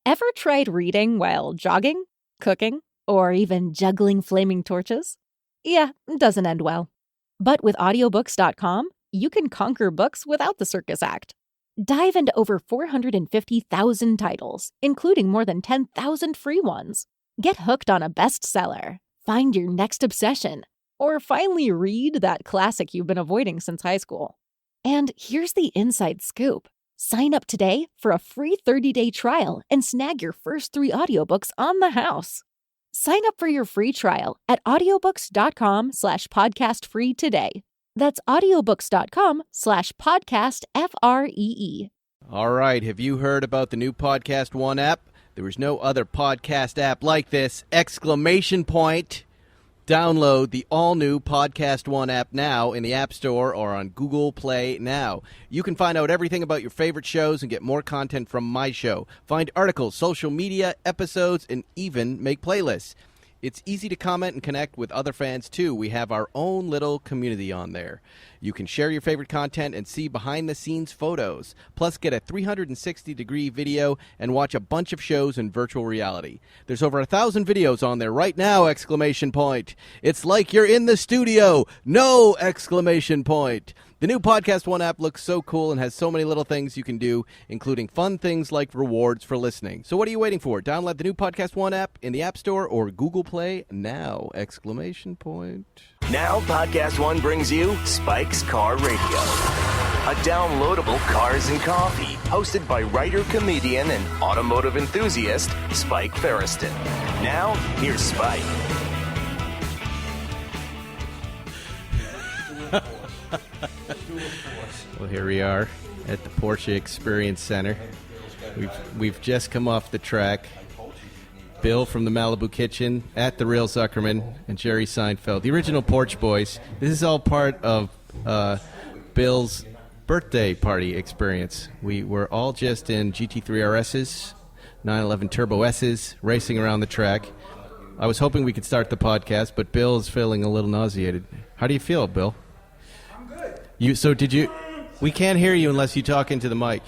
Ever tried reading while jogging, cooking, or even juggling flaming torches? Yeah, it doesn't end well. But with audiobooks.com, you can conquer books without the circus act. Dive into over 450,000 titles, including more than 10,000 free ones. Get hooked on a bestseller, find your next obsession, or finally read that classic you've been avoiding since high school. And here's the inside scoop. Sign up today for a free 30-day trial and snag your first 3 audiobooks on the house. Sign up for your free trial at audiobooks.com/podcastfree today. That's audiobooks.com/podcastfree. All right, have you heard about the new Podcast One app? There is no other podcast app like this! Exclamation point! Download the all-new Podcast One app now in the App Store or on Google Play now. You can find out everything about your favorite shows and get more content from my show. Find articles, social media, episodes, and even make playlists. It's easy to comment and connect with other fans, too. We have our own little community on there. You can share your favorite content and see behind-the-scenes photos, plus get a 360-degree video and watch a bunch of shows in virtual reality. There's over 1,000 videos on there right now, exclamation point. It's like you're in the studio. No, exclamation point. The new Podcast One app looks so cool and has so many little things you can do, including fun things like rewards for listening. So what are you waiting for? Download the new Podcast One app in the App Store or Google Play now, exclamation point. Now Podcast One brings you Spike's Car Radio, a downloadable cars and coffee, hosted by writer, comedian, and automotive enthusiast Spike Ferriston. Now, here's Spike. Well, here we are at the Porsche Experience Center. We've just come off the track. Bill from the Malibu Kitchen, at the real Zuckerman, and Jerry Seinfeld, the original Porch Boys. This is all part of Bill's birthday party experience. We were all just in GT3 RSs, 911 Turbo S's, racing around the track. I was hoping we could start the podcast, but Bill is feeling a little nauseated. How do you feel, Bill? I'm good. Did you? We can't hear you unless you talk into the mic.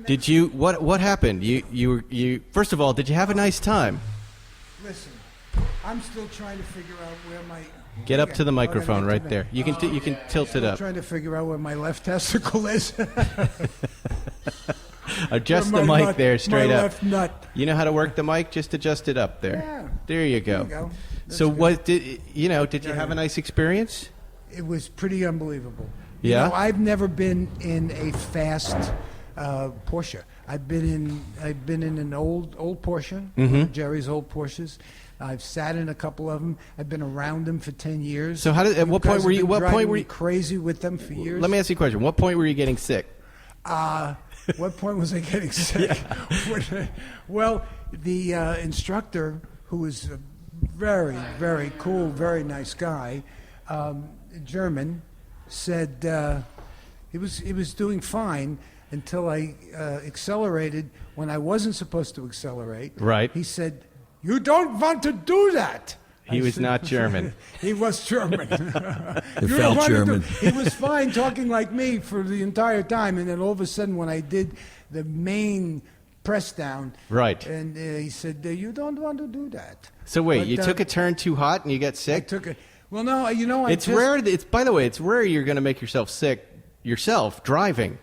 Did you? What happened? You. First of all, did you have a nice time? Listen, I'm still trying to figure out where my. Get up to the microphone right there. You can tilt it up. I'm trying to figure out where my left testicle is. Adjust the mic there straight my up. Left nut. You know how to work the mic? Just adjust it up there. Yeah. There you go. There you go. So good. What did you have a nice experience? It was pretty unbelievable. Yeah. You know, I've never been in a fast Porsche. I've been in an old Porsche, Jerry's old Porsches. I've sat in a couple of them. I've been around them for 10 years. So at what point were you? What point were you crazy with them for years? Let me ask you a question. What point were you getting sick? What point was I getting sick? Well, the instructor, who was a very, very cool, very nice guy, German, said he was doing fine until I accelerated when I wasn't supposed to accelerate. Right. He said, "You don't want to do that." He was not German. He was German. It felt German. He was fine talking like me for the entire time, and then all of a sudden when I did the main press down, right, and he said, "You don't want to do that." So wait, you took a turn too hot and you got sick? I took it. Well, no, it's rare. By the way, it's rare you're going to make yourself sick yourself driving.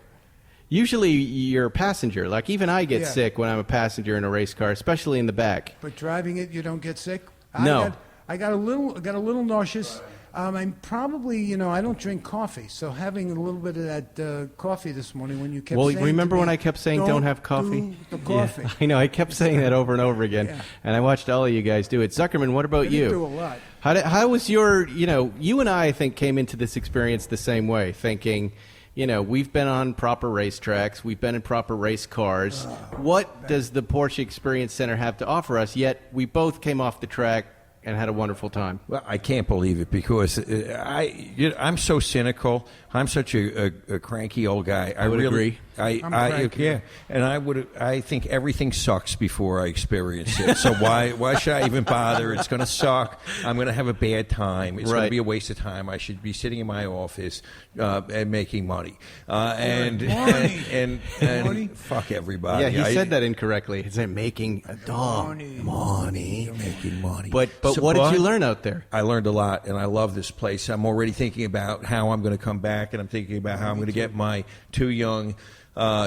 Usually you're a passenger. Like even I get sick when I'm a passenger in a race car, especially in the back. But driving it, you don't get sick? No. I got a little nauseous. I'm probably, I don't drink coffee, so having a little bit of that coffee this morning when you kept saying remember to me, when I kept saying don't have coffee? Do the coffee. Yeah, I know. I kept saying that over and over again, and I watched all of you guys do it. Zuckerman, what about you? I do a lot. How was your, you and I think came into this experience the same way, thinking, we've been on proper racetracks, we've been in proper race cars. What does the Porsche Experience Center have to offer us? Yet we both came off the track and had a wonderful time. Well, I can't believe it because I'm so cynical. I'm such a cranky old guy. I would agree. I'm cranky. Yeah, and I think everything sucks before I experience it. So why should I even bother? It's going to suck. I'm going to have a bad time. It's going to be a waste of time. I should be sitting in my office and making money. And fuck everybody. Yeah, he said that incorrectly. He said making money. Making money. But what did you learn out there? I learned a lot, and I love this place. I'm already thinking about how I'm going to come back, and I'm thinking about how I'm going to get my 2 young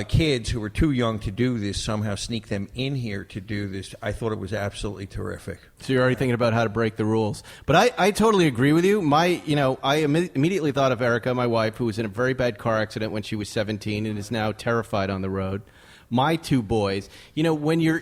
kids who are too young to do this, somehow sneak them in here to do this. I thought it was absolutely terrific. So you're already thinking about how to break the rules. But I totally agree with you. I immediately thought of Erica, my wife, who was in a very bad car accident when she was 17 and is now terrified on the road. My 2 boys, when you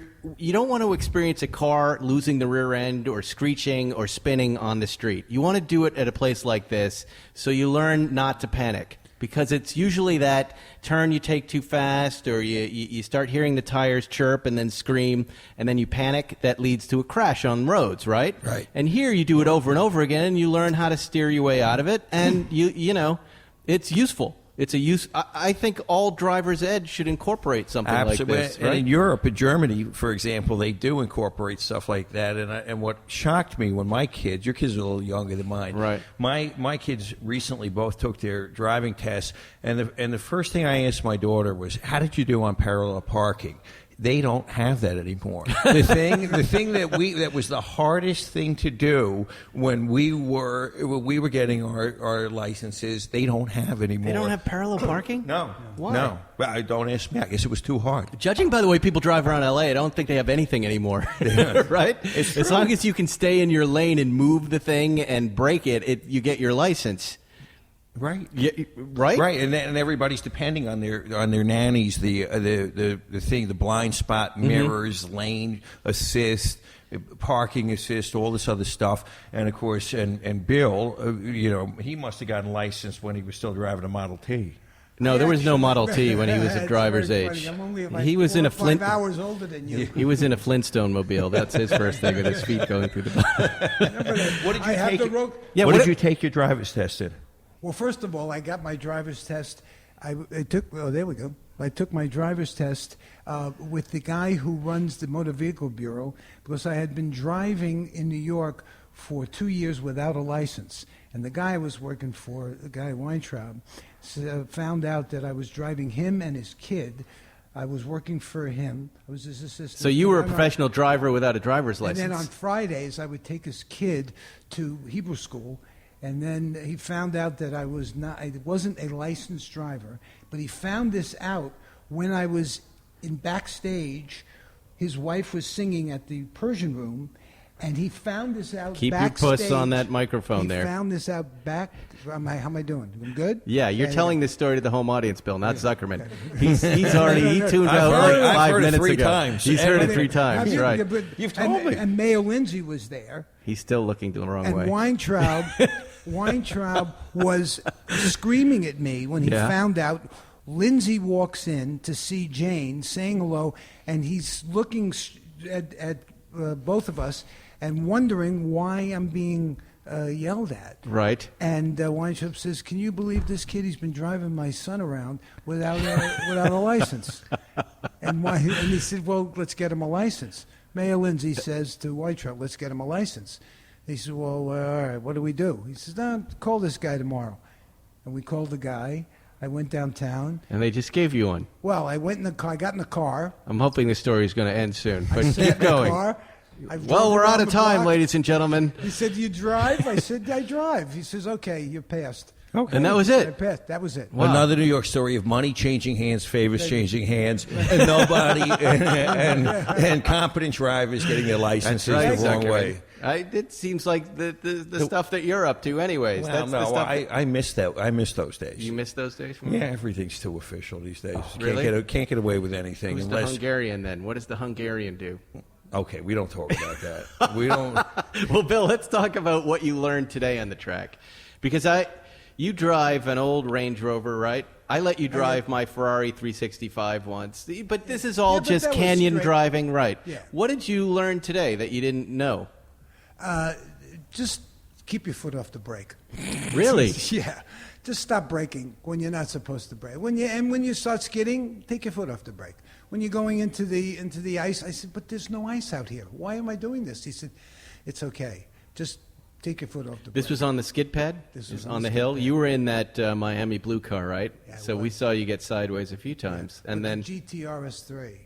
don't want to experience a car losing the rear end or screeching or spinning on the street. You want to do it at a place like this so you learn not to panic. Because it's usually that turn you take too fast, or you start hearing the tires chirp and then scream, and then you panic. That leads to a crash on roads, right? Right. And here you do it over and over again, and you learn how to steer your way out of it, and it's useful. I think all driver's ed should incorporate something like this. Right? And in Europe, in Germany, for example, they do incorporate stuff like that. And what shocked me when your kids are a little younger than mine. Right. My kids recently both took their driving tests, and the first thing I asked my daughter was, "How did you do on parallel parking?" They don't have that anymore. The thing that was the hardest thing to do when we were getting our licenses, they don't have anymore. They don't have parallel parking? No. Why? No. But don't ask me. I guess it was too hard. Judging by the way people drive around L.A., I don't think they have anything anymore, right? As long as you can stay in your lane and move the thing and break it, you get your license. Right. Yeah, right. Right, and everybody's depending on their nannies, the thing, the blind spot mirrors, lane assist, parking assist, all this other stuff, and of course, and Bill, he must have gotten licensed when he was still driving a Model T. No, there was no Model T when he was at driver's age. I'm only He was in a 5 hours older than you. He was in a Flintstone mobile. That's his first thing, with his feet going through the bottom. What did you take your driver's test in? Well, first of all, I got my driver's test. There we go. I took my driver's test with the guy who runs the Motor Vehicle Bureau, because I had been driving in New York for 2 years without a license. And the guy I was working for, the guy Weintraub, found out that I was driving him and his kid. I was working for him. I was his assistant. So you were a professional driver without a driver's license. And then on Fridays, I would take his kid to Hebrew school. And then he found out that I wasn't a licensed driver, but he found this out when I was in backstage. His wife was singing at the Persian room, and he found this out Keep backstage. your puss on that microphone there. He found this out back. How am I doing? I'm good? Yeah, you're telling this story to the home audience, Bill, not Zuckerman. Okay. He's already tuned out like 5 minutes three ago. times. He's heard it 3 times, right? You've told me. And Mayo Lindsay was there. He's still looking the wrong And way. Weintraub was screaming at me when he found out. Lindsay walks in to see Jane, saying hello, and he's looking at both of us and wondering why I'm being yelled at. Right. And Weintraub says, "Can you believe this kid? He's been driving my son around without a license." And he said, "Well, let's get him a license." Mayor Lindsay says to Weintraub, "Let's get him a license." He said, "Well, all right, what do we do?" He says, "No, call this guy tomorrow." And we called the guy. I went downtown. And they just gave you one. Well, I went in the car. I got in the car. I'm hoping the story is going to end soon, but Sat keep in the going. car. I drove Well, we're around out of the time, block. ladies and gentlemen. He said, "You drive?" I said, "I drive." He says, "Okay, you passed." Okay. And that was I it. passed. That was it. Wow. Another New York story of money changing hands, favors changing hands, and nobody and competent drivers getting their licenses That's the right, wrong Zuckerman. way. It seems like the stuff that you're up to anyways. Well, That's the no, stuff I miss that. I miss those days. You miss those days? Yeah, everything's too official these days. Really? Can't get away with anything Who's the unless. Hungarian then? What does the Hungarian do? Okay, we don't talk about that. We don't. Well, Bill, let's talk about what you learned today on the track. Because you drive an old Range Rover, right? I let you drive my Ferrari 365 once. But this is all Yeah, but just that was canyon straight. driving, right? Yeah. What did you learn today that you didn't know? Just keep your foot off the brake. Really? Yeah. just stop braking when you're not supposed to brake. When you start skidding, take your foot off the brake. When you're going into the ice, I said, but there's no ice out here. Why am I doing this? He said, it's okay. Just take your foot off the brake. This was on the skid pad? This was on the hill? pad. You were in that Miami blue car, right? Yeah, so we saw you get sideways a few times. Yeah. And but then the GTRS3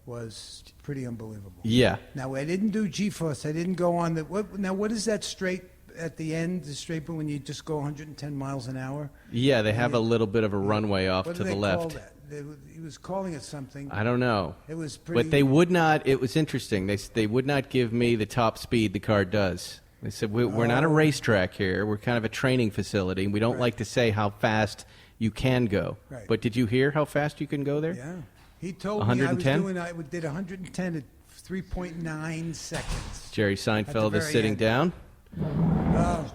was pretty unbelievable. Yeah. Now, I didn't do G-Force. I didn't go on the... what is that straight at the end, the straight when you just go 110 miles an hour? Yeah, they have a little bit of a runway off What to do the they left. call that? He was calling it something. I don't know. It was pretty... But they would not, it was interesting. They would not give me the top speed the car does. They said, we're not a racetrack here. We're kind of a training facility. We don't like to say how fast you can go. Right. But did you hear how fast you can go there? Yeah. He told 110? me I did 110 at 3.9 seconds. Jerry At the Seinfeld is very sitting end. down. Oh,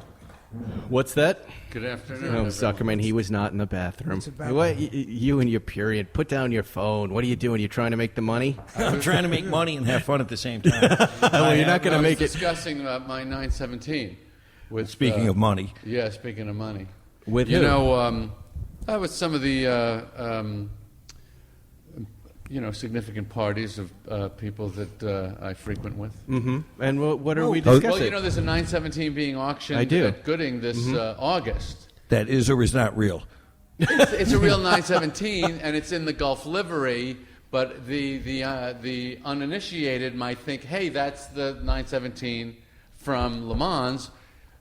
What's that? Good afternoon. Oh, Zuckerman, he was not in the bathroom. It's about- What, you and your period. Put down your phone. What are you doing? You trying to make the money? I'm trying to make money and have fun at the same time. Well, you're not going to I was make it. discussing my 917. With, Speaking of money. Yeah, speaking of money. With you who? know, with some of the significant parties of people that I frequent with. Mm-hmm. And what are we Well, discussing? there's a 917 being auctioned I do. at Gooding this August. That is or is not real. It's a real 917, and it's in the Gulf livery. But the uninitiated might think, hey, that's the 917 from Le Mans.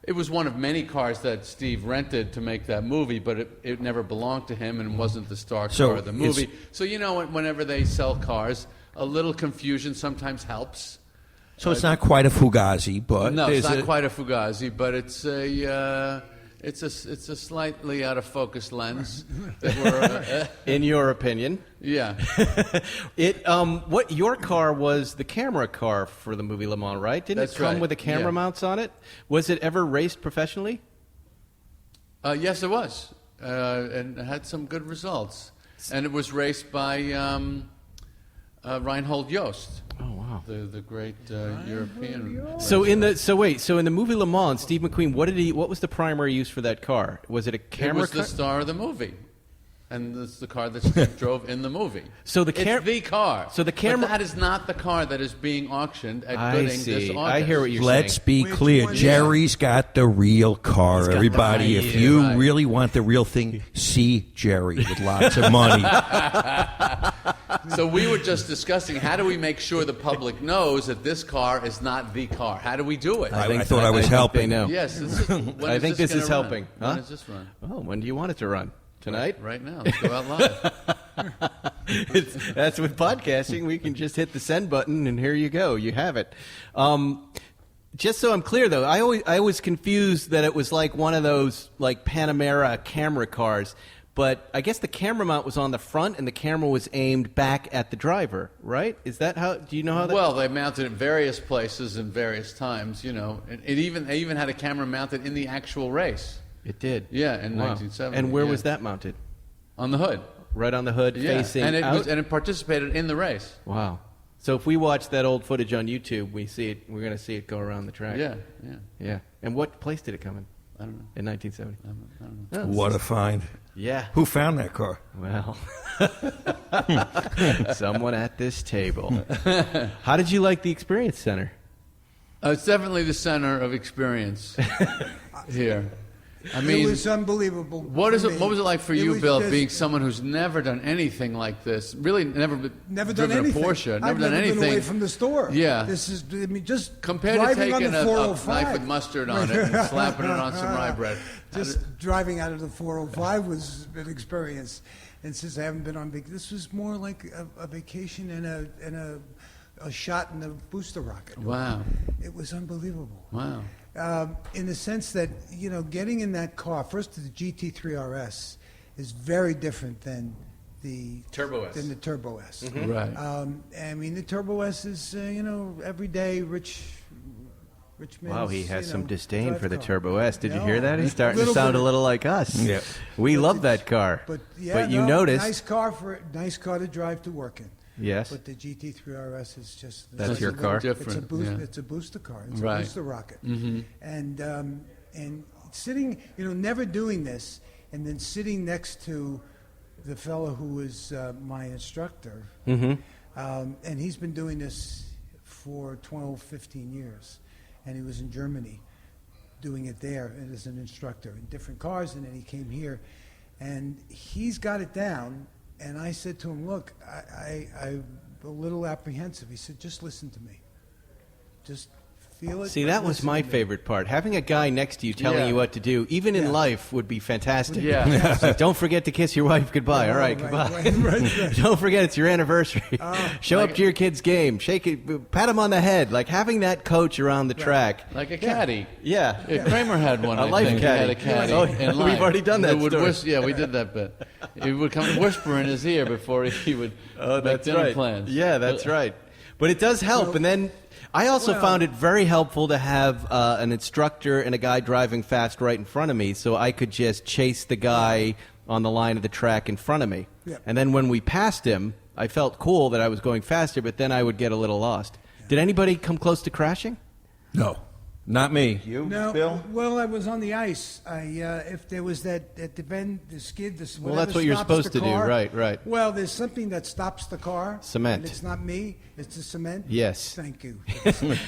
It was one of many cars that Steve rented to make that movie, but it never belonged to him and wasn't the star So car of the movie. So whenever they sell cars, a little confusion sometimes helps. So it's not quite a Fugazi, but No, it's there's not quite a Fugazi, but it's a slightly out of focus lens. That we're, In your opinion. yeah. What your car was the camera car for the movie Le Mans, right? Didn't That's it come right, with the camera yeah. mounts on it? Was it ever raced professionally? Yes, it was, and it had some good results. And it was raced by Reinhold Jost. Oh wow! The great European. So in the movie Le Mans, Steve McQueen, what was the primary use for that car? Was it a It camera was car? the star of the movie, and it's the car that Steve drove in the movie. So it's the car. So the camera- But that is not the car that is being auctioned at I Gooding this see. August. I hear what you're Let's saying. be Which clear. one? Jerry's got the real car, got everybody. the If real- you Right. really want the real thing, see Jerry with lots of money. So we were just discussing how do we make sure the public knows that this car is not the car? How do we do it? I thought I was think helping. They know. Yes. When I think this is gonna run? helping. When Huh? does this run? Oh, when do you want it to run? Tonight? Right now. Let's go out live. That's with podcasting. We can just hit the send button, and here you go. You have it. Just so I'm clear, though, I was confused that it was like one of those like Panamera camera cars. But I guess the camera mount was on the front, and the camera was aimed back at the driver, right? Is that how? Do you know how that? Well, they mounted it in various places and various times. You know, they even had a camera mounted in the actual race. It did. Yeah, in Wow. 1970. And where yeah. was that mounted? On the hood. Right on the hood, Yeah, facing and out. it participated in the race. Wow. So if we watch that old footage on YouTube, we see it. We're going to see it go around the track. Yeah. Yeah. And what place did it come in? I don't know. In 1970. I don't know. Oh, What a find. Yeah. Who found that car? Well, someone at this table. How did you like the Experience Center? It's definitely the center of experience here. I mean, it was unbelievable. what for me. was it like for It you, was Bill, just- being someone who's never done anything like this? Really, never Done driven anything. a Porsche, I've done anything. been away from the store. Yeah. This is, I mean, just Compared to driving on taking the a 405. knife with mustard on it and slapping it on some rye bread. Just driving out of the 405 was an experience. And since I haven't been on vacation, this was more like a vacation and a shot in a booster rocket. Wow. It was unbelievable. Wow. In the sense that, getting in that car, first the GT3 RS is very different than the Turbo S. Than the Turbo S. Right. I mean, the Turbo S is, everyday rich man's, Wow, he has some disdain drive for the car. Turbo S. Did you No, hear that? He's starting to little sound bit. a little like us. Yeah. We But love the- that car. But you noticed. nice car to drive to work in. Yes. But the GT3 RS is just That's your car? Different, It's a boost. yeah. It's a booster car. It's Right. a booster rocket. Mm-hmm. And sitting, never doing this, and then sitting next to the fellow who was my instructor, and he's been doing this for 12, 15 years, and he was in Germany doing it there as an instructor in different cars, and then he came here, and he's got it down. And I said to him, look, I'm a little apprehensive. He said, just listen to me. Just feel it. See, that was my favorite part. Having a guy next to you telling you what to do, even in life, would be fantastic. Yeah. Like, don't forget to kiss your wife goodbye. All right, goodbye. Right. Don't forget it's your anniversary. Show up to your kid's game. Shake it, pat him on the head. Like having that coach around the track. Like a caddy. Yeah. Kramer had one. A life I think. caddy. He had a caddy. Oh, in we've life. already done that Would story. we did that bit. He would come whisper in his ear before he would make That's dinner right. plans. Yeah, that's right. But it does help. And then I also found it very helpful to have an instructor and a guy driving fast right in front of me, so I could just chase the guy on the line of the track in front of me. Yeah. And then when we passed him, I felt cool that I was going faster, but then I would get a little lost. Did anybody come close to crashing? No, not me. You, No, Bill? well, I was on the ice. If there was that at the bend, the skid, the Well, that's what you're supposed to do. Right. Well, there's something that stops the car. Cement. And it's not me. It's the cement. Yes. Thank you.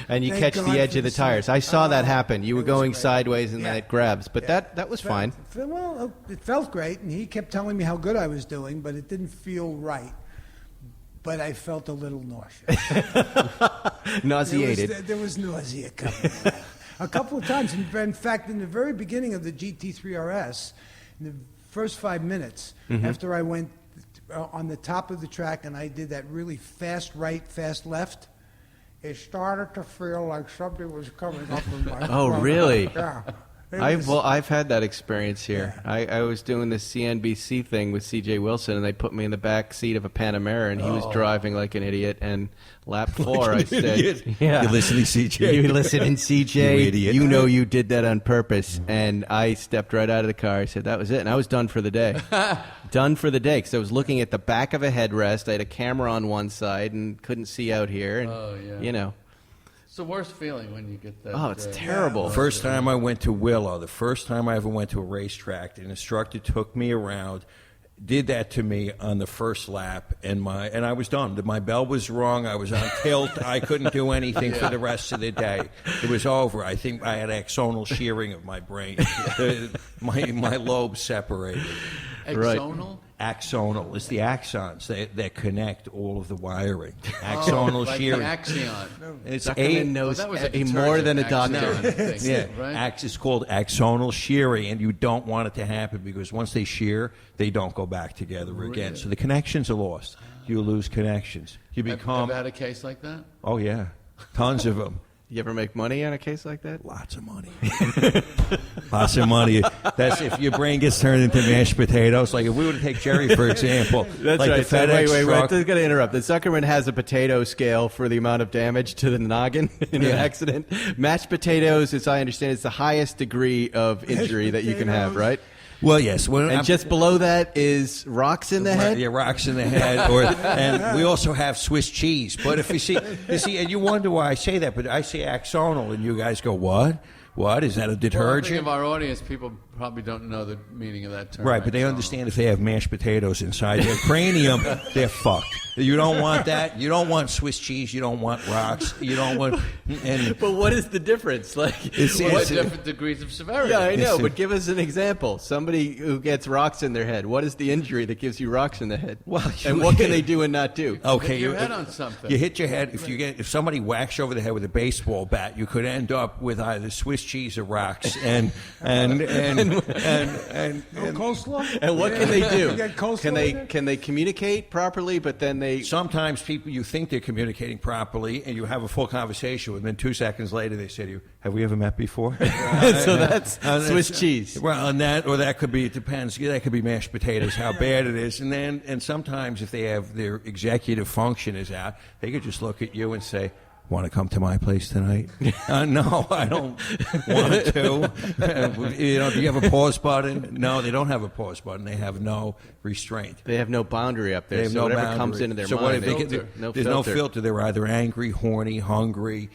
And you Thank catch God the edge for of the the tires. cement. I saw that happen. You it were was going great. sideways and then Yeah. it grabs. But Yeah. that was fine. Well, it felt great, and he kept telling me how good I was doing, but it didn't feel right. But I felt a little nauseous. Nauseated. There was nausea coming. A couple of times. In fact, in the very beginning of the GT3 RS, in the first 5 minutes, after I went on the top of the track and I did that really fast right, fast left, it started to feel like something was coming up in my Oh, throat. really? Yeah. It was- I've had that experience here. I was doing this CNBC thing with C.J. Wilson, and they put me in the back seat of a Panamera, and he was driving like an idiot. And lap 4, I said, "Yeah, You're listening, CJ. You're listening, CJ. You idiot. You know you did that on purpose." And I stepped right out of the car. I said, "That was it," and I was done for the day. Done for the day, because I was looking at the back of a headrest. I had a camera on one side and couldn't see out here. And, you know. It's the worst feeling when you get that. Oh, it's terrible. First time I went to Willow, the first time I ever went to a racetrack, an instructor took me around, did that to me on the first lap, and I was done. My bell was wrong. I was on tilt. I couldn't do anything for the rest of the day. It was over. I think I had axonal shearing of my brain. My lobes separated. Axonal? Axonal. It's the axons that connect all of the wiring. Axonal like shearing. The Axion. It's Zuckerman knows that was a more than a detergent, doctor. Axion thing, Yeah, right? it's called axonal shearing, and you don't want it to happen because once they shear, they don't go back together again. So the connections are lost. You lose connections. You become. Have had a case like that? Oh yeah, tons of them. You ever make money on a case like that? Lots of money. Lots of money. That's if your brain gets turned into mashed potatoes. Like if we were to take Jerry, for example. That's like right. The So FedEx wait. truck. I'm got to interrupt. The Zuckerman has a potato scale for the amount of damage to the noggin in an accident. Mashed potatoes, as I understand, is the highest degree of injury that you can have, right? Well, yes. And just below that is rocks in the head? Yeah, rocks in the head. And we also have Swiss cheese. But if you see, and you wonder why I say that, but I say axonal, and you guys go, what? What? Is that a Well, I detergent? think of our audience, people probably don't know the meaning of that term. Right, but they axonal. understand if they have mashed potatoes inside their cranium, they're fucked. You don't want that. You don't want Swiss cheese. You don't want rocks. You don't want. And But what is the difference? Like, What different degrees of severity? yeah, I know, It's- but give us an example. Somebody who gets rocks in their head. What is the injury that gives you rocks in the head? Well, and what can they do and not do? okay, Hit your head on something. You hit your head. If somebody whacks you over the head with a baseball bat, you could end up with either Swiss cheese or rocks. And coleslaw? And what can they do? You got coleslaw Can in there? they communicate properly? But then they sometimes people, you think they're communicating properly, and you have a full conversation with them, and 2 seconds later they say to you, "Have we ever met before?" so that's Swiss cheese. Well, and that could be, it depends. That could be mashed potatoes, how bad it is. And sometimes if they have their executive function is out, they could just look at you and say, Want to come to my place tonight? No, I don't want to. Do you have a pause button? No, they don't have a pause button. They have no restraint. They have no boundary up there. They have so no whatever boundary. comes into their so mind, there's no filter. They're either angry, horny, hungry.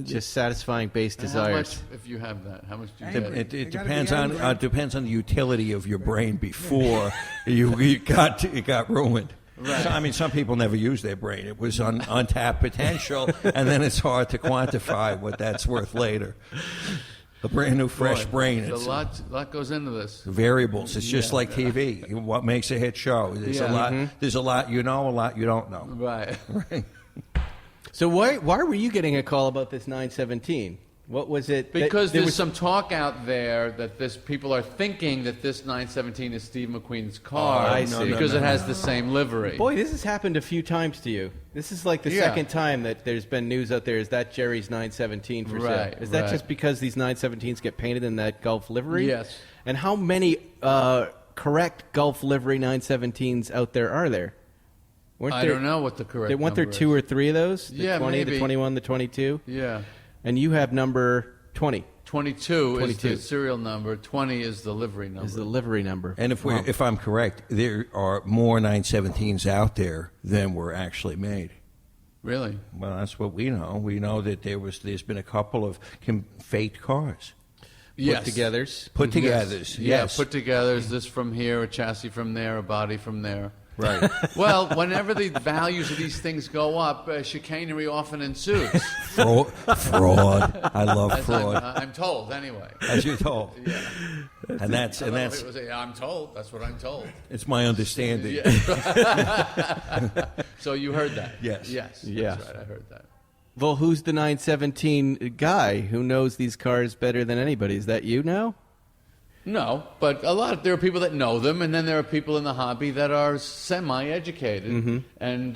Just satisfying base How desires. much, if you have that, how much do you Angry. get? It gotta depends be on angry. depends on the utility of your brain before it got ruined. Right. So, I mean, some people never use their brain. It was untapped potential, and then it's hard to quantify what that's worth later. A brand new, fresh brain. A It's lot goes into this. variables. It's just like TV. What makes a hit show? There's a lot. There's a lot you know, a lot you don't know. Right. So why were you getting a call about this 917? What was it? Because there there's was some talk out there that people are thinking that this 917 is Steve McQueen's car I see. because it has the same livery. Boy, this has happened a few times to you. This is like the Yeah. second time that there's been news out there. Is that Jerry's 917 for sale? Right, Is that right. just because these 917s get painted in that Gulf livery? Yes. And how many correct Gulf livery 917s out there are there? I don't know what the correct Weren't there number two is. or three of those? The Yeah, 20, the maybe. 21, the 22? Yeah. And you have number 20 22 is 22. the serial number. 20 is the livery number. is the livery number. And if I'm correct, there are more 917s out there than were actually made. Really? Well, that's what we know. We know that there's been a couple of faked cars. Yes. Put-togethers. Put-togethers, Yeah, yes. put-togethers. This from here, a chassis from there, a body from there. Right. Well, whenever the values of these things go up, chicanery often ensues. Fraud. I love As fraud. I'm told, anyway. As you're told. Yeah. And that's I'm told. That's what I'm told. it's my understanding. So you heard that? Yes. Yes. Yes. That's right. I heard that. Well, who's the 917 guy who knows these cars better than anybody? Is that you now? No, but there are people that know them, and then there are people in the hobby that are semi-educated and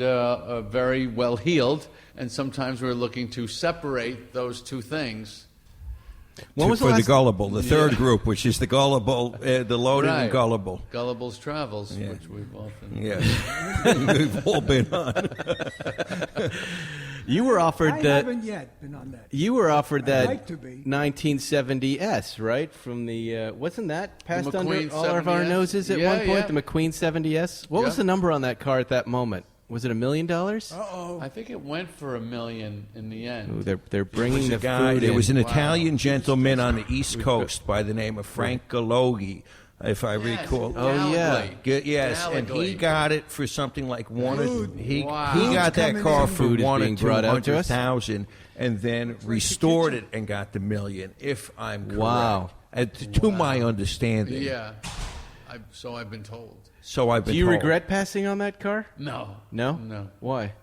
very well-heeled, and sometimes we're looking to separate those two things. When was the For the last- gullible, the third group, which is the gullible, the loaded and Right. gullible. Gullible's Travels, Yeah. which we've often... Yes. We've all been on. You were offered I that. haven't yet been on that. You were offered I'd that like to be. 1970S, right? From the wasn't that passed under McQueen all of our 70S? noses at Yeah, one point? yeah. The McQueen 70S. What was Yeah. the number on that car at that moment? Was it $1 million? Uh-oh. I think it went for $1 million in the end. Ooh, they're bringing the food There in. was an Italian gentleman on the East Coast by the name of Frank Galoghi, if I recall. Oh, yeah. Yes, and he Gallagher. got it for something like he Wow. got that Coming car in. for Food is one or being brought out to us? 200,000, and then restored it and got the $1 million. If I'm correct, Wow. To my understanding. Yeah. So I've been told. So I've been Do you told. regret passing on that car? No. No. No. Why?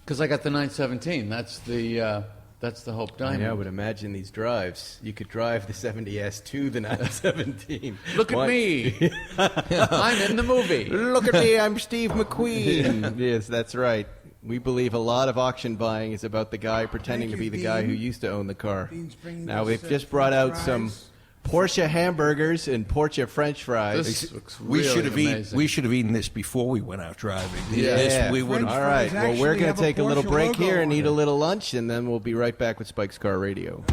Because I got the 917. That's the Hope I Diamond. know, but imagine these drives. You could drive the 70S to the 917. Look at Why- me. I'm in the movie. Look at me, I'm Steve McQueen. Yes, that's right. We believe a lot of auction buying is about the guy pretending Thank to be you, the guy Dean. who used to own the car. Dean's bringing Now us, they've just brought out some fries. Porsche hamburgers and Porsche French fries. This looks We really should have amazing. We should have eaten this before we went out driving. Yeah. This, we would French have. All right. fries Well, we're actually going have to take a little Porsche break logo here and on eat it. a little lunch, and then we'll be right back with Spike's Car Radio.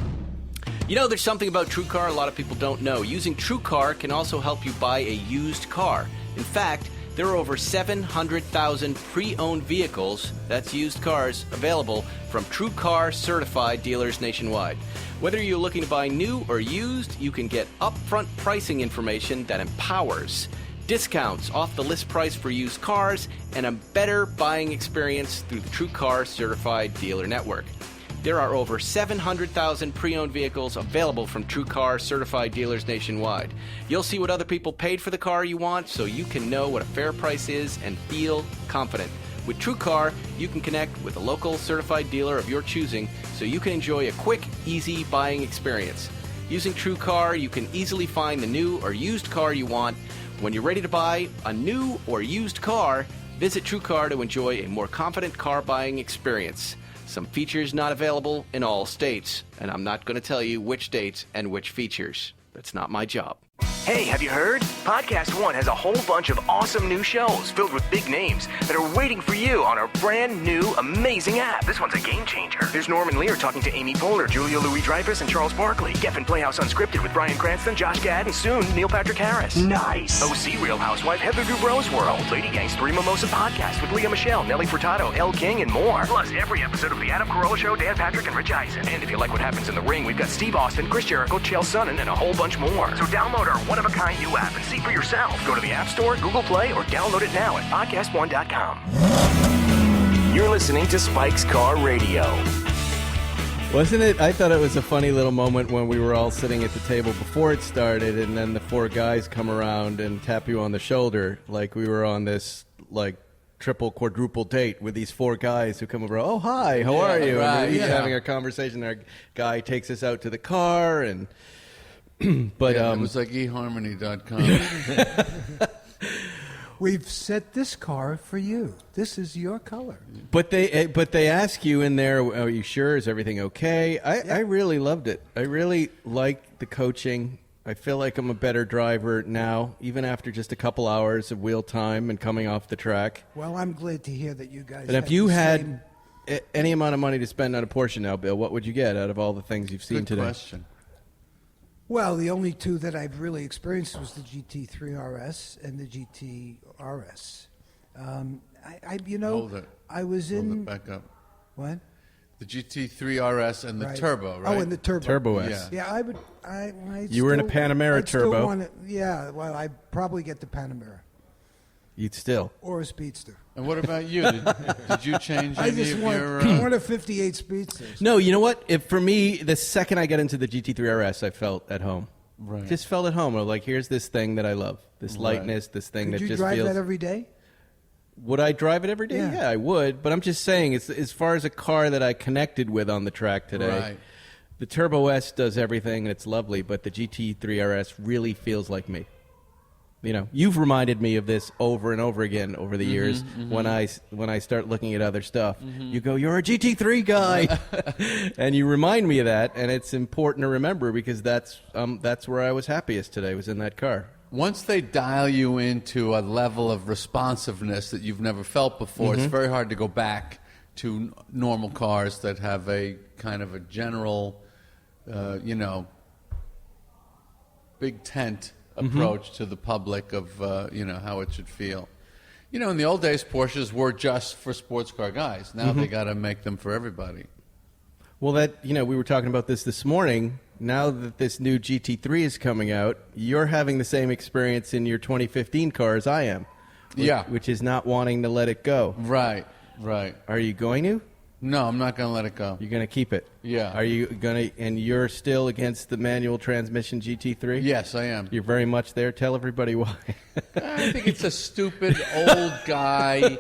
You know, there's something about TrueCar a lot of people don't know. Using TrueCar can also help you buy a used car. In fact, there are over 700,000 pre-owned vehicles, that's used cars, available from TrueCar certified dealers nationwide. Whether you're looking to buy new or used, you can get upfront pricing information that empowers, discounts off the list price for used cars, and a better buying experience through the TrueCar certified dealer network. There are over 700,000 pre-owned vehicles available from TrueCar certified dealers nationwide. You'll see what other people paid for the car you want, so you can know what a fair price is and feel confident. With TrueCar, you can connect with a local certified dealer of your choosing, so you can enjoy a quick, easy buying experience. Using TrueCar, you can easily find the new or used car you want. When you're ready to buy a new or used car, visit TrueCar to enjoy a more confident car buying experience. Some features not available in all states, and I'm not going to tell you which states and which features. That's not my job. Hey, have you heard? Podcast One has a whole bunch of awesome new shows filled with big names that are waiting for you on our brand new, amazing app. This one's a game changer. There's Norman Lear talking to Amy Poehler, Julia Louis-Dreyfus, and Charles Barkley. Geffen Playhouse Unscripted with Bryan Cranston, Josh Gad, and soon Neil Patrick Harris. Nice. OC Real Housewife Heather Dubrow's World. Lady Gang's Three Mimosa Podcast with Leah Michelle, Nelly Furtado, Elle King, and more. Plus, every episode of The Adam Carolla Show, Dan Patrick, and Rich Eisen. And if you like what happens in the ring, we've got Steve Austin, Chris Jericho, Chael Sonnen, and a whole bunch more. So download our one-of-a-kind new app and see for yourself. Go to the App Store, Google Play, or download it now at podcastone.com. You're listening to Spike's Car Radio. Wasn't it? I thought it was a funny little moment when we were all sitting at the table before it started, and then the four guys come around and tap you on the shoulder like we were on this, like, triple, quadruple date with these four guys who come over. Oh, hi, how are you? Right, and we're having a conversation. Our guy takes us out to the car, and but it was like eharmony.com. We've set this car for you. This is your color. But they ask you in there, are you sure? Is everything okay? I really loved it. I really liked the coaching. I feel like I'm a better driver now, even after just a couple hours of wheel time and coming off the track. Well, I'm glad to hear that you guys. And if you had any amount of money to spend on a Porsche now, Bill, what would you get out of all the things you've seen today? Good question. Well, the only two that I've really experienced was the GT3 RS and the GT RS. Hold it. I was Hold in. it back up. What? The GT3 RS and the Right. Turbo, right? Oh, and the Turbo. Turbo S. Yeah, I would. You were in a Panamera Turbo. Yeah, well, I'd probably get the Panamera You'd still. or a Speedster. And what about you? Did you change I any just of want, your... I want a 58 Speedster. No, you know what? For me, the second I got into the GT3 RS, I felt at home. Right. Just felt at home. I was like, here's this thing that I love. This lightness, this thing Could that you just drive feels... that every day? Would I drive it every day? Yeah. Yeah, I would. But I'm just saying, it's, as far as a car that I connected with on the track today, Right. the Turbo S does everything, and it's lovely, but the GT3 RS really feels like me. You know, you've reminded me of this over and over again over the years. When I start looking at other stuff, you go, "You're a GT3 guy," and you remind me of that, and it's important to remember because that's where I was happiest today. Was in that car. Once they dial you into a level of responsiveness that you've never felt before, it's very hard to go back to normal cars that have a kind of a general, big tent approach to the public of, how it should feel. You know, in the old days, Porsches were just for sports car guys. Now they got to make them for everybody. Well, we were talking about this morning. Now that this new GT3 is coming out, you're having the same experience in your 2015 car as I am. Which is not wanting to let it go. Right. Are you going to? No, I'm not going to let it go. You're going to keep it? Yeah. Are you going to, and you're still against the manual transmission GT3? Yes, I am. You're very much there. Tell everybody why. I think it's a stupid old guy.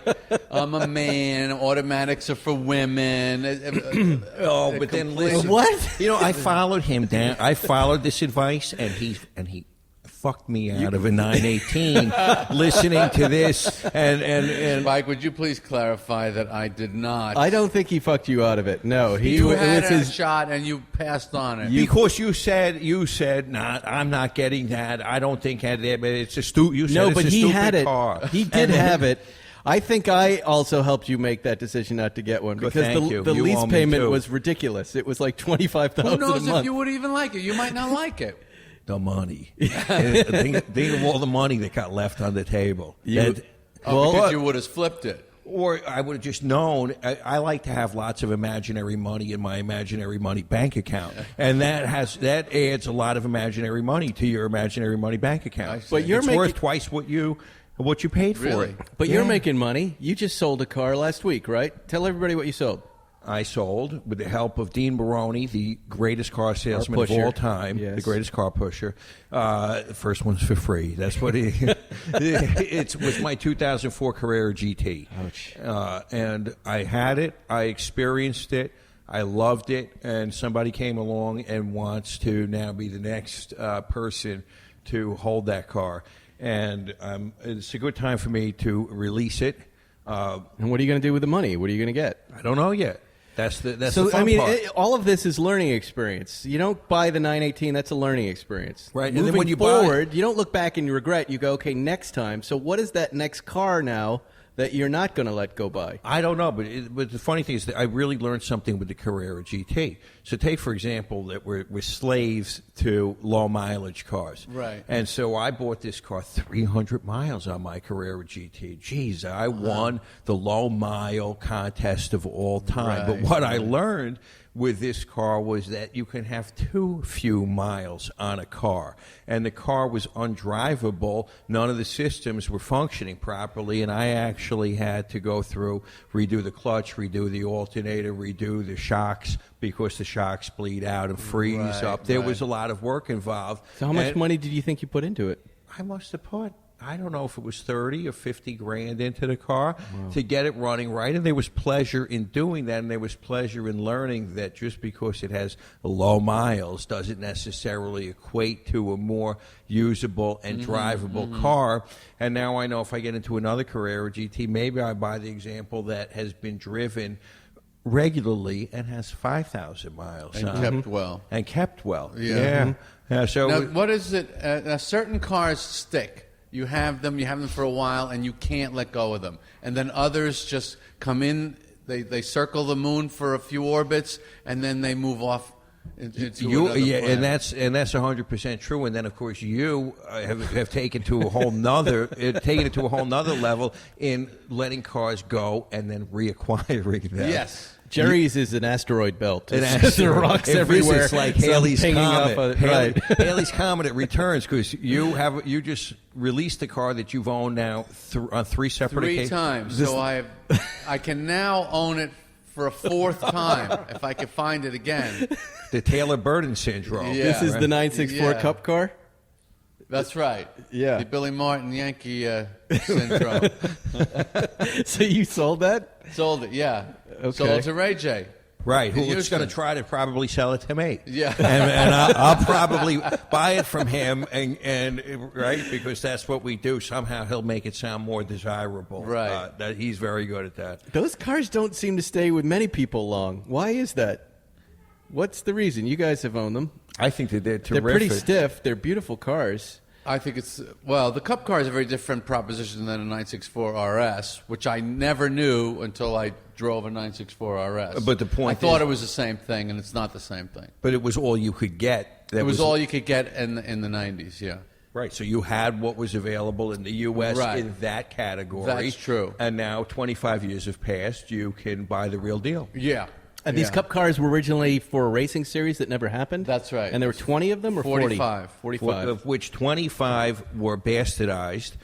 I'm a man. Automatics are for women. But then listen. What? You know, I followed him down. I followed this advice, and he fucked me out of a 918 listening to this. And Mike, would you please clarify that I did not? I don't think he fucked you out of it. No, You had it was a shot and you passed on it. because you said, nah, I'm not getting that. I don't think but it's a stupid. No, but he had it. Car. He did have it. I think I also helped you make that decision not to get one because thank you. the You lease owe me pait too. was ridiculous. It was like $25,000 Who a knows month. if you would even like it? You might not like it. The money. think of all the money that got left on the table. Because you would have flipped it. Or I would have just known. I like to have lots of imaginary money in my imaginary money bank account, and that adds a lot of imaginary money to your imaginary money bank account. But you're it's worth twice what you paid for Really? it. But you're making money. You just sold a car last week, right? Tell everybody what you sold. I sold, with the help of Dean Baroni, the greatest car salesman of all time, the greatest car pusher. The first one's for free. That's what it was my 2004 Carrera GT. Ouch. And I had it. I experienced it. I loved it. And somebody came along and wants to now be the next person to hold that car. And it's a good time for me to release it. And what are you going to do with the money? What are you going to get? I don't know yet. That's the So, fun I mean, part. all of this is learning experience. You don't buy the 918, that's a learning experience. Right, and Moving then when you forward, you don't look back and you regret. You go, okay, next time. So what is that next car now that you're not going to let go by? I don't know, but the funny thing is that I really learned something with the Carrera GT. So take, for example, that we're slaves to low-mileage cars. Right. And so I bought this car 300 miles on my Carrera GT. Jeez, I won the low-mile contest of all time. But what I learned with this car was that you can have too few miles on a car. And the car was undrivable. None of the systems were functioning properly, and I actually had to go through, redo the clutch, redo the alternator, redo the shocks, because the shocks bleed out and freeze up. There was a lot of work involved. So how much money did you think you put into it? I must have put, I don't know if it was 30 or 50 grand into the car to get it running right. And there was pleasure in doing that, and there was pleasure in learning that just because it has low miles doesn't necessarily equate to a more usable and drivable car. And now I know if I get into another Carrera GT, maybe I buy the example that has been driven regularly and has 5,000 miles And on kept it. well. And kept well. Yeah. Yeah, so Now, what is it? Certain cars stick. You have them for a while, and you can't let go of them. And then others just come in, they circle the moon for a few orbits, and then they move off into another planet. and that's 100% true. And then, of course, you have taken to a whole nother level in letting cars go and then reacquiring them. Yes. Jerry's is an asteroid belt. An It's just rocks everywhere. It's like Some Halley's pinging Comet. up right. Halley's Comet, it returns because you just released a car that you've owned now on three separate Three occasions. times. So I can now own it for a fourth time if I can find it again. The Taylor-Burton syndrome. Yeah. This is the 964 Yeah. Cup car? That's right. Yeah. The Billy Martin Yankee syndrome. So you sold that? Sold it, yeah. Okay. Sold it to Ray J. Right, In who's Houston. going to try to probably sell it to me? Yeah. and I'll probably buy it from him, and right, because that's what we do. Somehow he'll make it sound more desirable. Right. That he's very good at that. Those cars don't seem to stay with many people long. Why is that? What's the reason? You guys have owned them. I think that they're They're terrific. pretty stiff. They're beautiful cars. I think the Cup car is a very different proposition than a 964 RS, which I never knew until I drove a 964 RS. But the point I thought is- it was the same thing, and it's not the same thing. But it was all you could get. It was all you could get in the 90s, yeah. Right, so you had what was available in the U.S. Right. in that category. That's true. And now, 25 years have passed, you can buy the real deal. Yeah. And these Cup cars were originally for a racing series that never happened? That's right. And there were 20 of them or 40? 45. 45. Of which 25 were bastardized.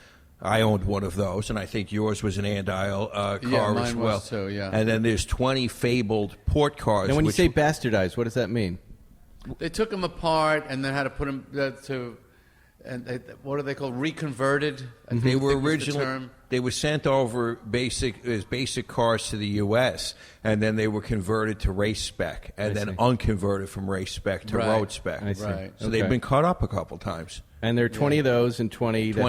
I owned one of those, and I think yours was an Andile car Yeah, mine as well. was too, yeah. And then there's 20 fabled port cars. And when you which- say bastardized, what does that mean? They took them apart and then had to put them what are they called? Reconverted? I They think were was the originally term. they were sent over as basic cars to the U.S. and then they were converted to race spec and then unconverted from race spec to Right. road spec. I see. Right. So Okay. they've been cut up a couple times. And there are 20 of those and 20 that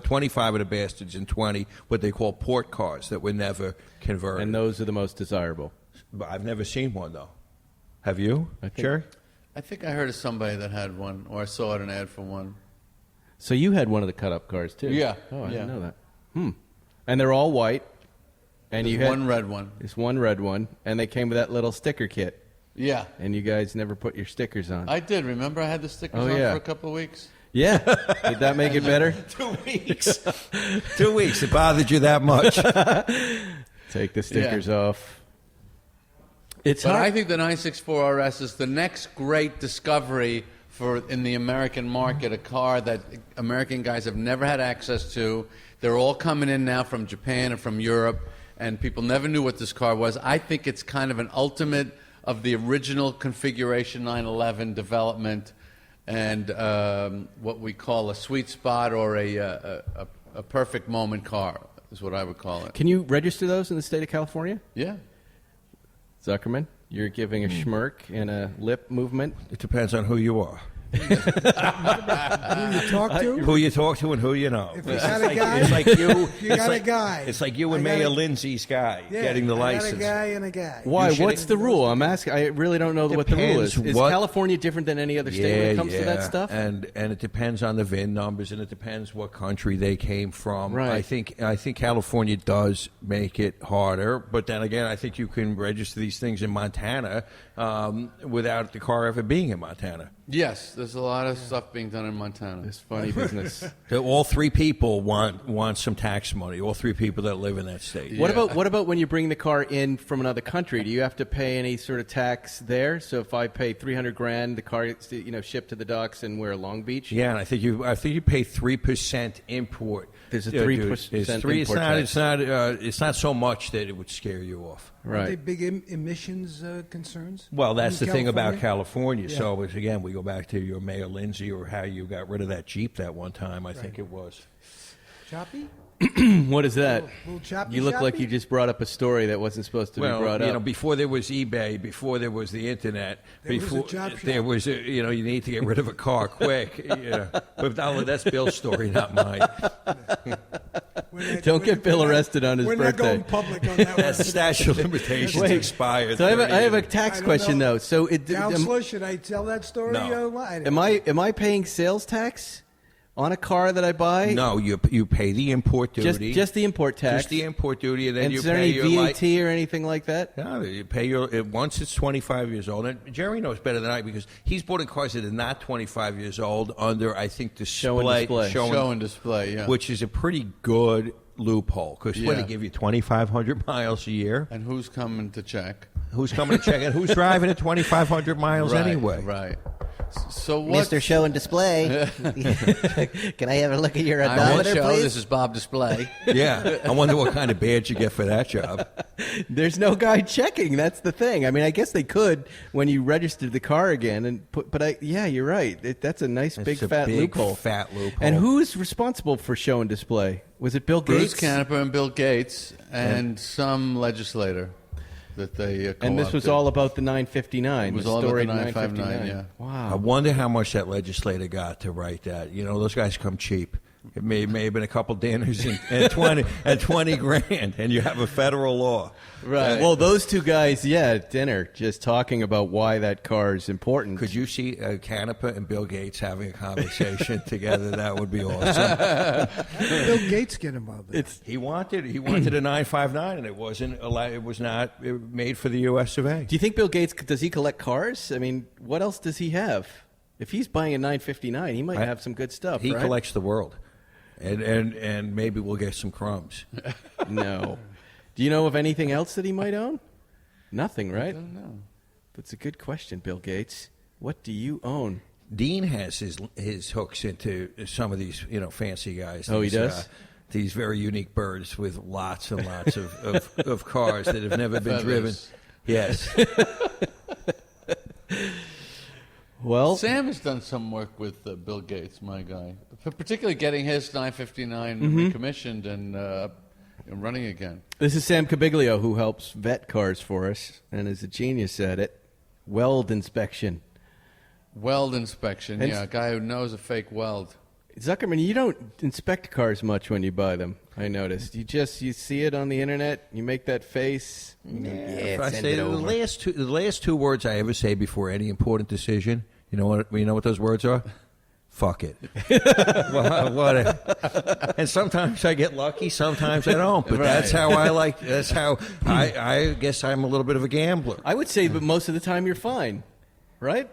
25 of the bastards and 20 what they call port cars that were never converted. and those are the most desirable. But I've never seen one though. Have you, I think- Jerry? I think I heard of somebody that had one, or I saw an ad for one. So you had one of the cut-up cars, too? Yeah. Oh, I Yeah. didn't know that. And they're all white. And There's you had one red one. There's one red one, and they came with that little sticker kit. Yeah. And you guys never put your stickers on. I did. Remember I had the stickers Oh, on yeah. for a couple of weeks? Yeah. Did that make it better? 2 weeks. 2 weeks. It bothered you that much? Take the stickers off. It's But hard. I think the 964 RS is the next great discovery in the American market, a car that American guys have never had access to. They're all coming in now from Japan and from Europe, and people never knew what this car was. I think it's kind of an ultimate of the original configuration 911 development and what we call a sweet spot or a perfect moment car is what I would call it. Can you register those in the state of California? Yeah. Zuckerman, you're giving a smirk and a lip movement. It depends on who you are. Who you talk to? Who you talk to and who you know. If you got a guy, It's like you. you got a guy. It's like you and I got Mayor a- Lindsay's guy Yeah, getting the license. I got a guy and a guy. Why? You should- What's the rule? I'm asking. I really don't know what the rule is. Depends Is what- California different than any other state when it comes to that stuff? And it depends on the VIN numbers, and it depends what country they came from. Right. I think California does make it harder, but then again, I think you can register these things in Montana without the car ever being in Montana. Yes, there's a lot of stuff being done in Montana. It's funny business. So all three people want some tax money. All three people that live in that state. What about when you bring the car in from another country? Do you have to pay any sort of tax there? So if I pay $300,000, the car gets shipped to the docks and we're Long Beach. Yeah, and I think you pay 3% import. There's a dude. 3% It's import tax. It's not so much that it would scare you off. Are they Right. big emissions concerns? Well, that's in the thing about California? California. Yeah. So again, we go back to your Mayor Lindsay or how you got rid of that Jeep that one time. I think it was. Choppy? What is that? Little choppy You look like choppy? you just brought up a story that wasn't supposed to be brought up. Before there was eBay, before there was the internet, There was a before chop shop. there was, you need to get rid of a car quick. But that's Bill's story, not mine. Don't get Bill arrested on his we're birthday. We're not going public on that That one. statute of limitations Wait. expired. So I have a 30 tax I don't question know. though. So Counselor, should I tell that story? No. am I paying sales tax on a car that I buy? No, you pay the import duty. Just the import tax. Just the import duty, and then And you is there pay any your VAT or anything like that? No, you pay once it's 25 years old. And Jerry knows better than I because he's bought in cars that are not 25 years old under, I think, Show and display. Show and display, yeah. which is a pretty good loophole because what, Yeah. they give you 2,500 miles a year. And who's coming to check? Who's coming to check it? Who's driving at 2,500 miles Right, anyway? Right. So what? Mr. Show and Display. Can I have a look at your I'm on odometer, show. please? This is Bob Display. Yeah, I wonder what kind of badge you get for that job. There's no guy checking. That's the thing. I mean, I guess they could when you registered the car again. And yeah, you're right. That's a nice It's big a fat big, loophole. fat loophole. And who's responsible for show and display? Was it Bill Bruce Gates? Canepa and Bill Gates and some legislator that they And this was co-opted. all about the 959. It was the all about storied the 959, yeah. I Wow. wonder how much that legislator got to write that. Those guys come cheap. It may have been a couple dinners and 20 grand, and you have a federal law. Right. Well, those two guys, at dinner, just talking about why that car is important. Could you see Canepa and Bill Gates having a conversation together? That would be awesome. Bill Gates get involved. He wanted a 959, and it wasn't. It was not made for the U.S. of A. Do you think Bill Gates, does he collect cars? I mean, what else does he have? If he's buying a 959, he might have some good stuff, He right? collects the world, and maybe we'll get some crumbs. No. Do you know of anything else that he might own? Nothing, right? I don't know. That's a good question, Bill Gates. What do you own? Dean has his hooks into some of these fancy guys. Oh, he These, does? These very unique birds with lots and lots of cars that have never been driven. Feathers. Yes. Well, Sam has done some work with Bill Gates, my guy, particularly getting his 959 recommissioned and running again. this is Sam Cabiglio, who helps vet cars for us and is a genius at it. Weld inspection. Weld inspection, And- a guy who knows a fake weld. Zuckerman, you don't inspect cars much when you buy them, I noticed. You see it on the internet, you make that face. Yeah, I send say it the over. last two words I ever say before any important decision. You know what those words are? Fuck it. And sometimes I get lucky, sometimes I don't. But that's how I like. That's how I guess I'm a little bit of a gambler. I would say, but most of the time you're fine, right?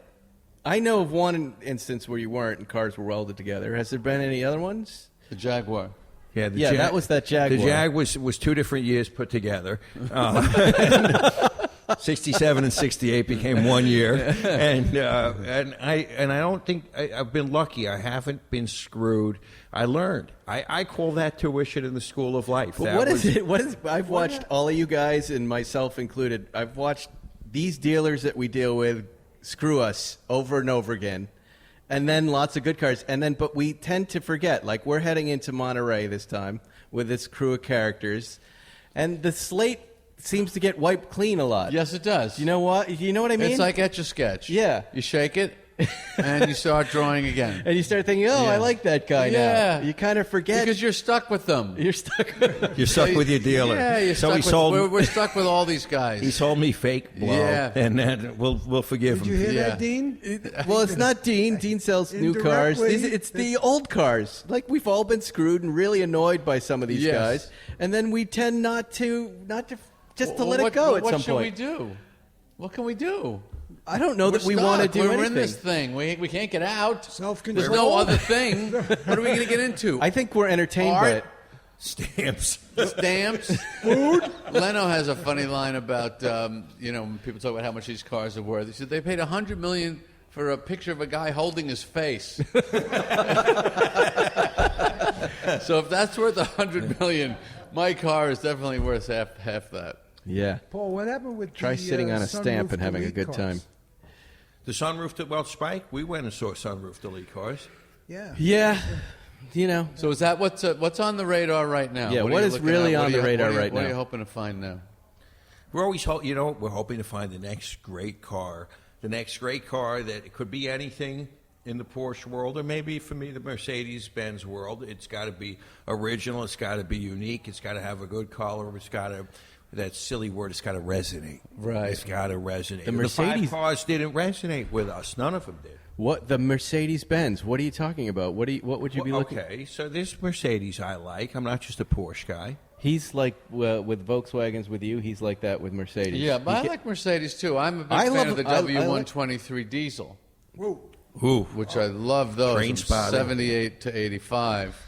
I know of one instance where you weren't and cars were welded together. Has there been any other ones? The Jaguar. Yeah, that was that Jaguar. The Jag was 2 different years put together. 67 and 68 became 1 year, and I don't think I've been lucky. I haven't been screwed. I learned. I call that tuition in the school of life. But That what was- is it? What is? I've watched all of you guys and myself included. I've watched these dealers that we deal with screw us over and over again, and then lots of good cars. And then, but we tend to forget. Like we're heading into Monterey this time with this crew of characters, and the slate seems to get wiped clean a lot. Yes, it does. You know what? You know what I mean? It's like Etch-a-Sketch. Yeah. You shake it, and you start drawing again. And you start thinking, oh, Yeah. I like that guy Yeah. now. You kind of forget. Because you're stuck with them. You're stuck. You're stuck with your dealer. Yeah, you're so stuck he with, sold. we're stuck with all these guys. He sold me fake blow, Yeah. and then we'll forgive Did you him. hear Yeah. that, Dean? Well, it's not Dean. Dean sells new cars. Indirectly. It's the old cars. Like, we've all been screwed and really annoyed by some of these Yes. guys. And then we tend not to just to Well, let what- it go at what some should point. we do? What can we do? I don't know that we We're want to stuck. do We're anything. in this thing. We can't get out. Self-control. There's no other thing. What are we going to get into? I think we're entertained by Art? it. Stamps. Stamps, food. Leno has a funny line about when people talk about how much these cars are worth. He said they paid $100 million for a picture of a guy holding his face. So if that's worth $100 million, my car is definitely worth half that. Yeah. Paul, what happened with Try the, sitting on a sunroof stamp and having a delete good cars? time. The sunroof, Spike, we went and saw sunroof delete cars. Yeah. Yeah. You know. So is that what's on the radar right now? Yeah, are what you is looking really at? on the radar right What are now? you hoping to find now? We're always, we're hoping to find the next great car. The next great car that it could be anything in the Porsche world, or maybe for me, the Mercedes-Benz world. It's got to be original. It's got to be unique. It's got to have a good color. It's got to, that silly word, it's got to resonate. Right. It's got to resonate. The The Mercedes- 5 cars didn't resonate with us. None of them did. What the Mercedes-Benz? What are you talking about? What would you be looking? Okay, so this Mercedes I like. I'm not just a Porsche guy. He's like with Volkswagens with you. He's like that with Mercedes. Yeah, but I He like Mercedes too. I'm a big I fan love- of the I like- W123 diesel, Whoa. Ooh. which I love those Train from spotter. 78 to 85.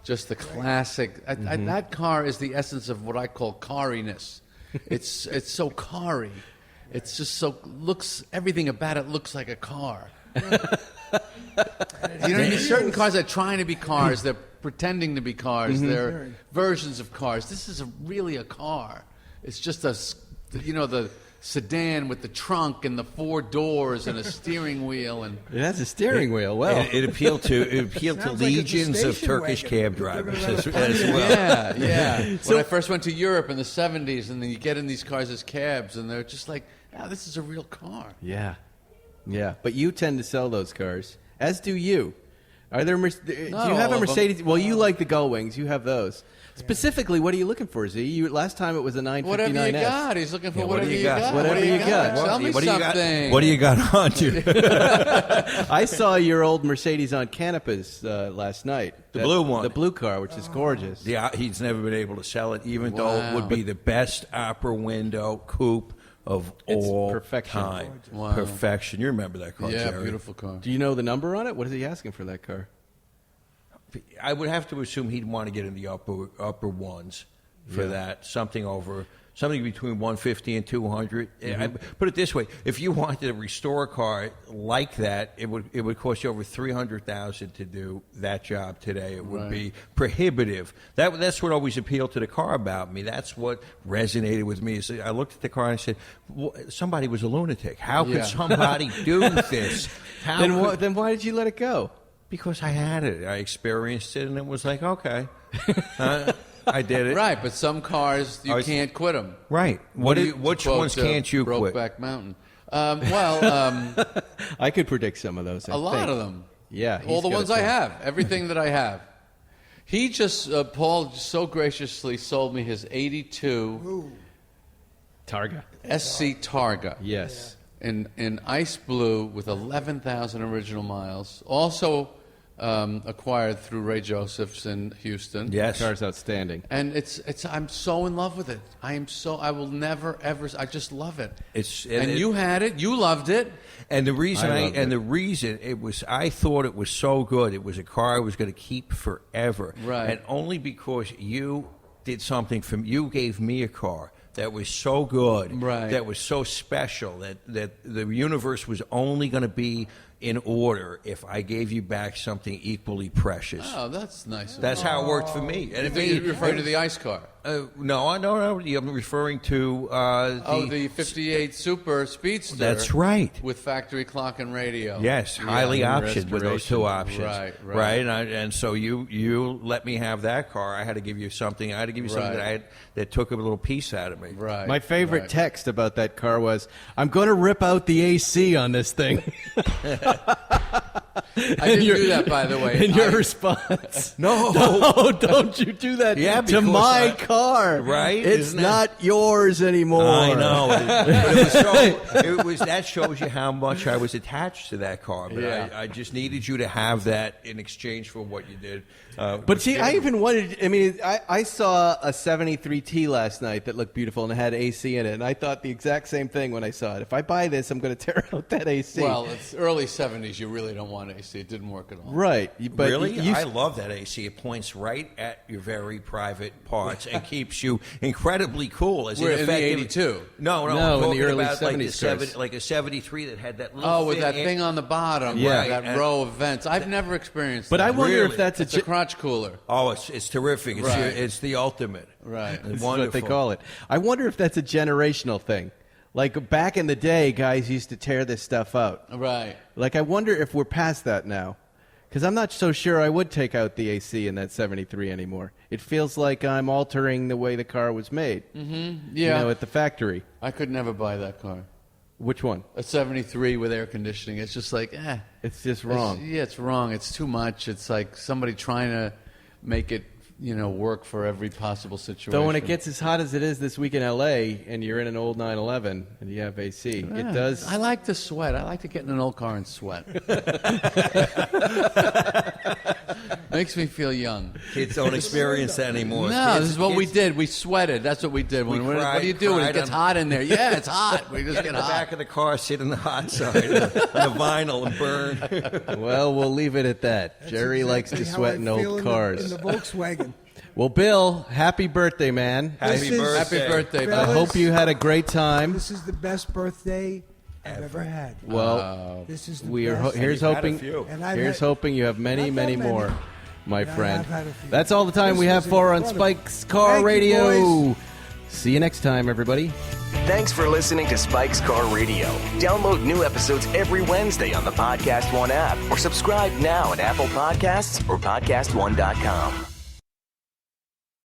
Just the classic. That car is the essence of what I call cariness. It's so carry. It's just so everything about it looks like a car. Certain cars are trying to be cars. They're pretending to be cars. They're versions of cars. This is really a car. It's just the sedan with the trunk and the 4 doors and a steering wheel and. It has a steering wheel. Well, It appealed to Sounds like it's a legions of station Turkish wagon. cab They're gonna drivers let as it well. Yeah. When I first went to Europe in the 70s, and then you get in these cars as cabs, and they're just like, this is a real car. yeah. But you tend to sell those cars, as do you. Are there? Do you Not have all a of Mercedes? Well, you like the Gull Wings. You have those. Specifically, what are you looking for, Z? Last time it was a 959S. Whatever you got. He's looking for Yeah, whatever you got. Whatever you got. Tell me What do you got? something. What do you got on you? I saw your old Mercedes on Canopus last night. The blue one. The blue car, which is gorgeous. Yeah, he's never been able to sell it, even though it would be the best opera window coupe of It's all perfection. time. Wow. Perfection. You remember that car, Yeah, Jerry? beautiful car. Do you know the number on it? What is he asking for that car? I would have to assume he'd want to get in the upper ones for that. Something between 150 and 200. I put it this way: if you wanted to restore a car like that, it would cost you over $300,000 to do that job today. It would be prohibitive. That's what always appealed to the car about me. That's what resonated with me. So I looked at the car and I said, "Somebody was a lunatic. How could somebody do this? Then why did you let it go? Because I had it. I experienced it, and it was like, okay, I did it. Right, but some cars you can't quit them. Right. Which ones can't you quit? Brokeback Mountain. I could predict some of those. A lot of them. Yeah, all he's the got ones a I ton. have, everything that I have. He just Paul so graciously sold me his '82 Targa. SC Targa. Yes. In ice blue with 11,000 original miles. Also acquired through Ray Josephs in Houston. Yes. The car's outstanding. And I'm so in love with it. I will never ever. I just love it. You had it. You loved it. And the reason I thought it was so good. It was a car I was going to keep forever. Right. And only because you did something you gave me a car that was so good, Right. that was so special, that the universe was only going to be in order if I gave you back something equally precious. Oh, that's nice. That's how it worked for me. And You're referring to the ice car. No, I'm referring to The 58 Super Speedster. That's right. With factory clock and radio. Yes, highly and optioned with those two options. Right. And so you let me have that car. I had to give you something. I had to give you something that took a little piece out of me. Right. My favorite right. text about that car was, "I'm going to rip out the AC on this thing." I didn't do that, by the way. And your response? No. No, don't you do that Yeah, to because my car. Right? It's Isn't it? not yours anymore. I know. But it was that shows you how much I was attached to that car. But Yeah. I just needed you to have that in exchange for what you did. But see, I even wanted, I mean, I saw a 73T last night that looked beautiful and had AC in it, and I thought the exact same thing when I saw it. If I buy this, I'm going to tear out that AC. Well, it's early 70s. You really don't want AC. It didn't work at all. Right. But Really? I love that AC. It points right at your very private parts and keeps you incredibly cool. As We're in the effective- 82. No, No, I'm in the talking early about 70s cars. like a 73 that had that little Oh, with thin that air- thing on the bottom. Yeah. Right, that row of vents. I've never experienced But that. I wonder Really? if that's It's a crotch cooler. Oh, it's terrific. It's, Right. it's the ultimate. Right. This Wonderful. is what they call it. I wonder if that's a generational thing. Like back in the day, guys used to tear this stuff out. Right. Like I wonder if we're past that now. Because I'm not so sure I would take out the AC in that 73 anymore. It feels like I'm altering the way the car was made. Mm-hmm. Yeah. You know, at the factory. I could never buy that car. Which one? A 73 with air conditioning. It's just like, It's just wrong. It's wrong. It's too much. It's like somebody trying to make it, work for every possible situation. Though when it gets as hot as it is this week in L.A. and you're in an old 911 and you have AC, it does. I like to sweat. I like to get in an old car and sweat. Makes me feel young. Kids don't experience that anymore. No, Kids- this is what we kids- did. We sweated. That's what we did. We What cried- do you do when it cried gets on- hot in there? Yeah, it's hot. We just Get get in the hot. back of the car, sit in the hot side on the vinyl and burn. Well, we'll leave it at that. That's Jerry likes to exactly how sweat I in feel old in cars. the Volkswagen. Well, Bill, happy birthday, man. Happy is- birthday. Happy birthday, Fellas, I Bill. hope you had a great time. This is the best birthday I've ever had. Well, This is the we are. best. Here's You've had a hoping. few. And I've Here's had- hoping you have many, Not many that many. more, my Yeah, friend. I've had a few. That's all the time This we have was for on incredible. Spike's Car Thank you, Radio. boys. See you next time, everybody. Thanks for listening to Spike's Car Radio. Download new episodes every Wednesday on the Podcast One app or subscribe now at Apple Podcasts or PodcastOne.com.